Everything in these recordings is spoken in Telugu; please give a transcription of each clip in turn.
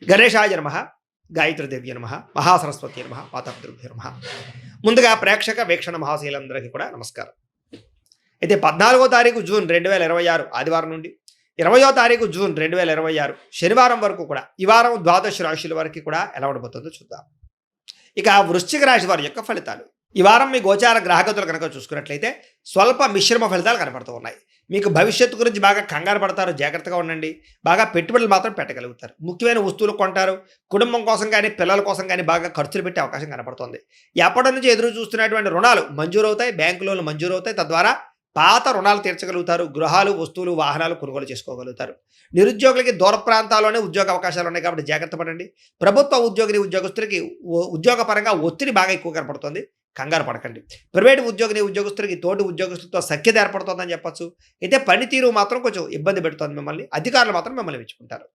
గణేశాయ నమః, గాయత్రీదేవ్య నమః, మహాసరస్వతి నమః, మాతాపితృభ్యో నమః. ముందుగా ప్రేక్షక వీక్షణ మహాశీలందరికీ కూడా నమస్కారం. అయితే 14వ తారీఖు జూన్ 2026 ఆదివారం నుండి 20వ తారీఖు జూన్ 2026 శనివారం వరకు కూడా ఈ వారం ద్వాదశ రాశుల వరకు కూడా ఎలా ఉండబోతుందో చూద్దాం. ఇక వృశ్చిక రాశి వారి యొక్క ఫలితాలు. ఈ వారం మీ గోచార గ్రహగతులు కనుక చూసుకున్నట్లయితే స్వల్ప మిశ్రమ ఫలితాలు కనపడుతూ ఉన్నాయి. మీకు భవిష్యత్తు గురించి బాగా కంగారు పడతారు, జాగ్రత్తగా ఉండండి. బాగా పెట్టుబడులు మాత్రం పెట్టగలుగుతారు. ముఖ్యమైన వస్తువులు కొంటారు. కుటుంబం కోసం కానీ పిల్లల కోసం కానీ బాగా ఖర్చులు పెట్టే అవకాశం కనపడుతుంది. ఎప్పటి నుంచి ఎదురు చూస్తున్నటువంటి రుణాలు మంజూరవుతాయి, బ్యాంకు లోన్లు మంజూరవుతాయి. తద్వారా పాత రుణాలు తీర్చగలుగుతారు. గృహాలు, వస్తువులు, వాహనాలు కొనుగోలు చేసుకోగలుగుతారు. నిరుద్యోగులకి దూర ప్రాంతాల్లోనే ఉద్యోగ అవకాశాలు ఉన్నాయి కాబట్టి జాగ్రత్త పడండి. ప్రభుత్వ ఉద్యోగస్తులకి ఉద్యోగపరంగా ఒత్తిడి బాగా ఎక్కువ కనపడుతుంది, కంగారు పడకండి. ప్రైవేటు ఉద్యోగస్తులకి తోటి ఉద్యోగస్తులతో సఖ్యత ఏర్పడుతుందని చెప్పచ్చు. అయితే పనితీరు మాత్రం కొంచెం ఇబ్బంది పెడుతుంది మిమ్మల్ని. అధికారులు మాత్రం మిమ్మల్ని మెచ్చుకుంటారు.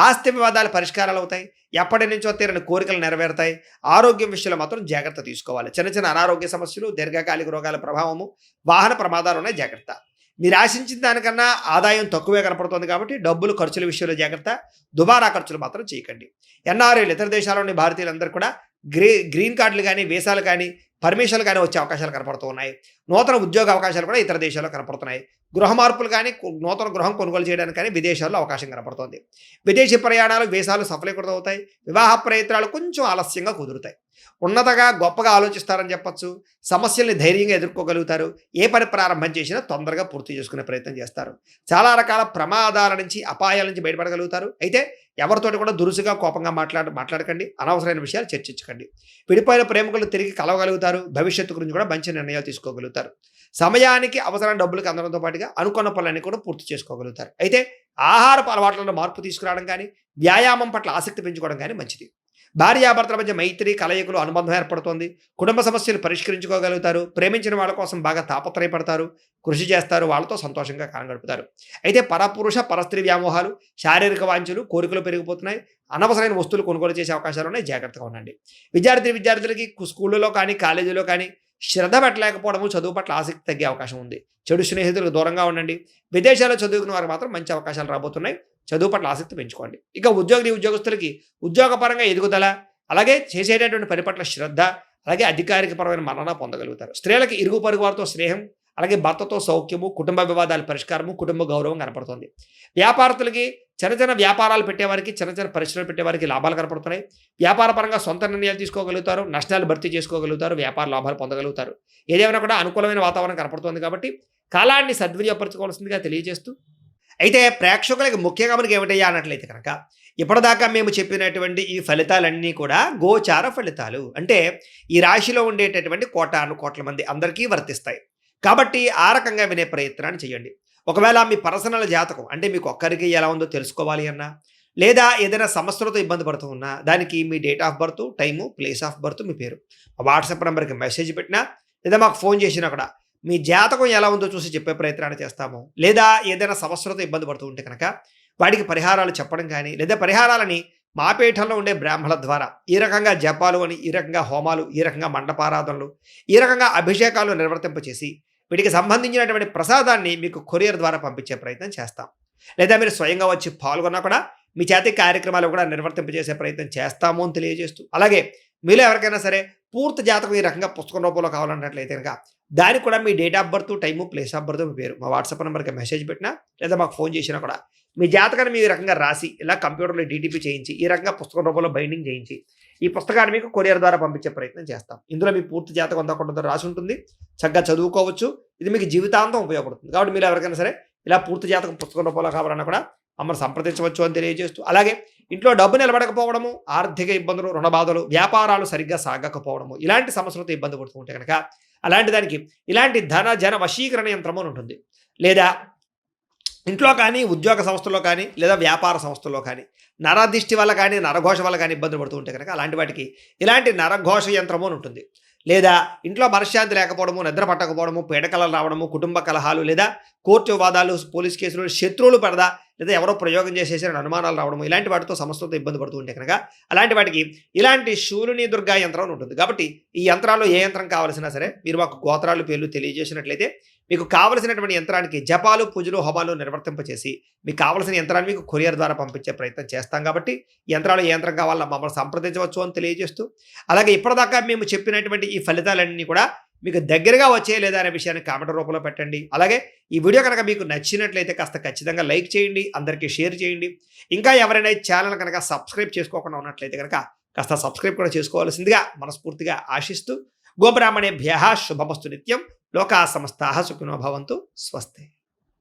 ఆస్తి వివాదాలు పరిష్కారాలు అవుతాయి. ఎప్పటి నుంచో తీరని కోరికలు నెరవేరుతాయి. ఆరోగ్యం విషయంలో మాత్రం జాగ్రత్త తీసుకోవాలి. చిన్న చిన్న అనారోగ్య సమస్యలు, దీర్ఘకాలిక రోగాల ప్రభావము, వాహన ప్రమాదాలు ఉన్నాయి, జాగ్రత్త. మీరు ఆశించిన దానికన్నా ఆదాయం తక్కువే కనపడుతుంది కాబట్టి డబ్బులు ఖర్చుల విషయంలో జాగ్రత్త. దుబారా ఖర్చులు మాత్రం చేయకండి. ఎన్ఆర్ఐలు, ఇతర దేశాల్లోని భారతీయులందరూ కూడా గ్రీన్ కార్డులు కానీ, వీసాలు కానీ, పర్మిషన్లు కానీ వచ్చే అవకాశాలు కనపడుతూ ఉన్నాయి. నూతన ఉద్యోగ అవకాశాలు కూడా ఇతర దేశాల్లో కనపడుతున్నాయి. గృహ మార్పులు కానీ, నూతన గృహం కొనుగోలు చేయడానికి కానీ విదేశాల్లో అవకాశం కనపడుతుంది. విదేశీ ప్రయాణాలు, వీసాలు సఫలీకృతం అవుతాయి. వివాహ ప్రయత్నాలు కొంచెం ఆలస్యంగా కుదురుతాయి. ఉన్నతగా గొప్పగా ఆలోచిస్తారని చెప్పచ్చు. సమస్యల్ని ధైర్యంగా ఎదుర్కోగలుగుతారు. ఏ పని ప్రారంభం చేసినా తొందరగా పూర్తి చేసుకునే ప్రయత్నం చేస్తారు. చాలా రకాల ప్రమాదాల నుంచి, అపాయాల నుంచి బయటపడగలుగుతారు. అయితే ఎవరితోటి కూడా దురుసుగా కోపంగా మాట్లాడకండి. అనవసరమైన విషయాలు చర్చించకండి. విడిపోయిన ప్రేమికులు తిరిగి కలవగలుగుతారు. భవిష్యత్తు గురించి కూడా మంచి నిర్ణయాలు తీసుకోగలుగుతారు. సమయానికి అవసరమైన డబ్బులకు అందడంతో పాటుగా అనుకున్న పనులన్నీ కూడా పూర్తి చేసుకోగలుగుతారు. అయితే ఆహారపు అలవాట్లలో మార్పు తీసుకురావడం కానీ, వ్యాయామం పట్ల ఆసక్తి పెంచుకోవడం కానీ మంచిది. భార్యాభర్తల మధ్య మైత్రి, కలయికలు, అనుబంధం ఏర్పడుతుంది. కుటుంబ సమస్యలు పరిష్కరించుకోగలుగుతారు. ప్రేమించిన వాళ్ళ కోసం బాగా తాపత్రయపడతారు, కృషి చేస్తారు. వాళ్ళతో సంతోషంగా కాలం గడుపుతారు. అయితే పరపురుష పరస్త్రీ వ్యామోహాలు, శారీరక వాంఛలు, కోరికలు పెరిగిపోతున్నాయి. అనవసరమైన వస్తువులు కొనుగోలు చేసే అవకాశాలు ఉన్నాయి, జాగ్రత్తగా ఉండండి. విద్యార్థులకి స్కూళ్ళలో కానీ, కాలేజీలో కానీ శ్రద్ధ పెట్టలేకపోవడము, చదువు పట్ల ఆసక్తి తగ్గే అవకాశం ఉంది. చెడు స్నేహితులకు దూరంగా ఉండండి. విదేశాల్లో చదువుకున్న వారికి మాత్రం మంచి అవకాశాలు రాబోతున్నాయి. చదువు పట్ల ఆసక్తి పెంచుకోండి. ఇక ఉద్యోగస్తులకి ఉద్యోగపరంగా ఎదుగుదల, అలాగే చేసేటటువంటి పని పట్ల శ్రద్ధ, అలాగే అధికారికపరమైన మన్నన పొందగలుగుతారు. స్త్రీలకి ఇరుగు పొరుగు వారితో స్నేహం, అలాగే భర్తతో సౌఖ్యము, కుటుంబ వివాదాల పరిష్కారము, కుటుంబ గౌరవం కనపడుతుంది. వ్యాపారస్తులకి చిన్న చిన్న వ్యాపారాలు పెట్టేవారికి, చిన్న చిన్న పరిశ్రమలు పెట్టేవారికి లాభాలు కనపడుతున్నాయి. వ్యాపార పరంగా సొంత నిర్ణయాలు తీసుకోగలుగుతారు. నష్టాలు భర్తీ చేసుకోగలుగుతారు. వ్యాపార లాభాలు పొందగలుగుతారు. ఏదేమైనా కూడా అనుకూలమైన వాతావరణం కనపడుతుంది కాబట్టి కాలాన్ని సద్వినియోగపరచుకోవాల్సిందిగా తెలియజేస్తూ, అయితే ప్రేక్షకులకి ముఖ్యంగా మనకి ఏమిటయ్యా అన్నట్లయితే కనుక ఇప్పటిదాకా మేము చెప్పినటువంటి ఈ ఫలితాలన్నీ కూడా గోచార ఫలితాలు. అంటే ఈ రాశిలో ఉండేటటువంటి కోట్ల మంది అందరికీ వర్తిస్తాయి. కాబట్టి ఆ రకంగా వినే ప్రయత్నాన్ని చేయండి. ఒకవేళ మీ పర్సనల్ జాతకం అంటే మీకు ఒక్కరికి ఎలా ఉందో తెలుసుకోవాలి అన్నా, లేదా ఏదైనా సమస్యలతో ఇబ్బంది పడుతూ ఉన్నా, దానికి మీ date of birth, time, place of birth, మీ పేరు వాట్సాప్ నెంబర్కి మెసేజ్ పెట్టినా, లేదా మాకు ఫోన్ చేసినా కూడా మీ జాతకం ఎలా ఉందో చూసి చెప్పే ప్రయత్నాన్ని చేస్తాము. లేదా ఏదైనా సమస్యలతో ఇబ్బంది పడుతూ ఉంటే కనుక వాటికి పరిహారాలు చెప్పడం కానీ, లేదా పరిహారాలని మా పీఠంలో ఉండే బ్రాహ్మణుల ద్వారా ఈ రకంగా జపాలు అని, ఈ రకంగా హోమాలు, ఈ రకంగా మండపారాధనలు, ఈ రకంగా అభిషేకాలు నిర్వర్తింపచేసి వీటికి సంబంధించినటువంటి ప్రసాదాన్ని మీకు కొరియర్ ద్వారా పంపించే ప్రయత్నం చేస్తాం. లేదా మీరు స్వయంగా వచ్చి పాల్గొన్నా కూడా మీ చేతి కార్యక్రమాలు కూడా నిర్వర్తింపజేసే ప్రయత్నం చేస్తాము అని తెలియజేస్తూ, అలాగే మీలో ఎవరికైనా సరే పూర్తి జాతకం ఈ రకంగా పుస్తకం రూపంలో కావాలన్నట్లయితే కనుక దానికి కూడా మీ date of birth, time, place of birth, మీ పేరు మా వాట్సాప్ నెంబర్కి మెసేజ్ పెట్టినా, లేదా మాకు ఫోన్ చేసినా కూడా మీ జాతకాన్ని మీ రకంగా రాసి ఇలా కంప్యూటర్లో డీటీపీ చేయించి ఈ రకంగా పుస్తకం రూపంలో బైండింగ్ చేయించి ఈ పుస్తకాన్ని మీకు కొరియర్ ద్వారా పంపించే ప్రయత్నం చేస్తాం. ఇందులో మీ పూర్తి జాతకం అంతా కూడా రాసి ఉంటుంది. చక్కగా చదువుకోవచ్చు. ఇది మీకు జీవితాంతం ఉపయోగపడుతుంది. కాబట్టి మీరు ఎవరికైనా సరే ఇలా పూర్తి జాతకం పుస్తకం రూపంలో కావాలన్నా కూడా మమ్మల్ని సంప్రదించవచ్చు అని తెలియజేస్తూ, అలాగే ఇంట్లో డబ్బు నిలబడకపోవడము, ఆర్థిక ఇబ్బందులు, రుణ బాధలు, వ్యాపారాలు సరిగ్గా సాగకపోవడము, ఇలాంటి సమస్యలతో ఇబ్బంది పడుతూ ఉంటే కనుక అలాంటి దానికి ఇలాంటి జన వశీకరణ యంత్రము అని ఉంటుంది. లేదా ఇంట్లో కానీ, ఉద్యోగ సంస్థల్లో కానీ, లేదా వ్యాపార సంస్థల్లో కానీ నరదిష్టి వల్ల కానీ, నరఘోష వల్ల కానీ ఇబ్బందులు పడుతూ ఉంటే కనుక అలాంటి వాటికి ఇలాంటి నరఘోష యంత్రము అని ఉంటుంది. లేదా ఇంట్లో మనశ్శాంతి లేకపోవడము, నిద్ర పట్టకపోవడము, పీడకలలు రావడము, కుటుంబ కలహాలు, లేదా కోర్టు వివాదాలు, పోలీస్ కేసులు, శత్రువులు పడదా, లేదా ఎవరో ప్రయోగం చేసేసారని అనుమానాలు రావడము ఇలాంటి వాటితో సమస్యలతో ఇబ్బంది పడుతూ ఉంటే కనుక అలాంటి వాటికి ఇలాంటి శూలిని దుర్గా యంత్రం అని ఉంటుంది. కాబట్టి ఈ యంత్రాల్లో ఏ యంత్రం కావాల్సినా సరే మీరు మాకు గోత్రాలు పేర్లు తెలియజేసినట్లయితే మీకు కావలసినటువంటి యంత్రానికి జపాలు పూజలు హోమాలు నిర్వర్తింపచేసి మీకు కావలసిన యంత్రాన్ని మీకు కొరియర్ ద్వారా పంపించే ప్రయత్నం చేస్తాం. కాబట్టి ఈ యంత్రాలు ఏ యంత్రం కావాలో మమ్మల్ని సంప్రదించవచ్చు అని తెలియజేస్తూ, అలాగే ఇప్పటిదాకా మేము చెప్పినటువంటి ఈ ఫలితాలన్నీ కూడా మీకు దగ్గరగా వచ్చే లేదా అనే విషయాన్ని కామెంట్ రూపంలో పెట్టండి. అలాగే ఈ వీడియో కనుక మీకు నచ్చినట్లయితే కాస్త ఖచ్చితంగా లైక్ చేయండి, అందరికీ షేర్ చేయండి. ఇంకా ఎవరైనా ఈ ఛానల్ కనుక సబ్స్క్రైబ్ చేసుకోకుండా ఉన్నట్లయితే కనుక కాస్త సబ్స్క్రైబ్ కూడా చేసుకోవాల్సిందిగా మనస్ఫూర్తిగా ఆశిస్తూ, గోబ్రాహ్మణేభ్యః శుభమస్తు నిత్యం. లోకా సమస్తాః సుఖినో భవంతు. స్వస్తి.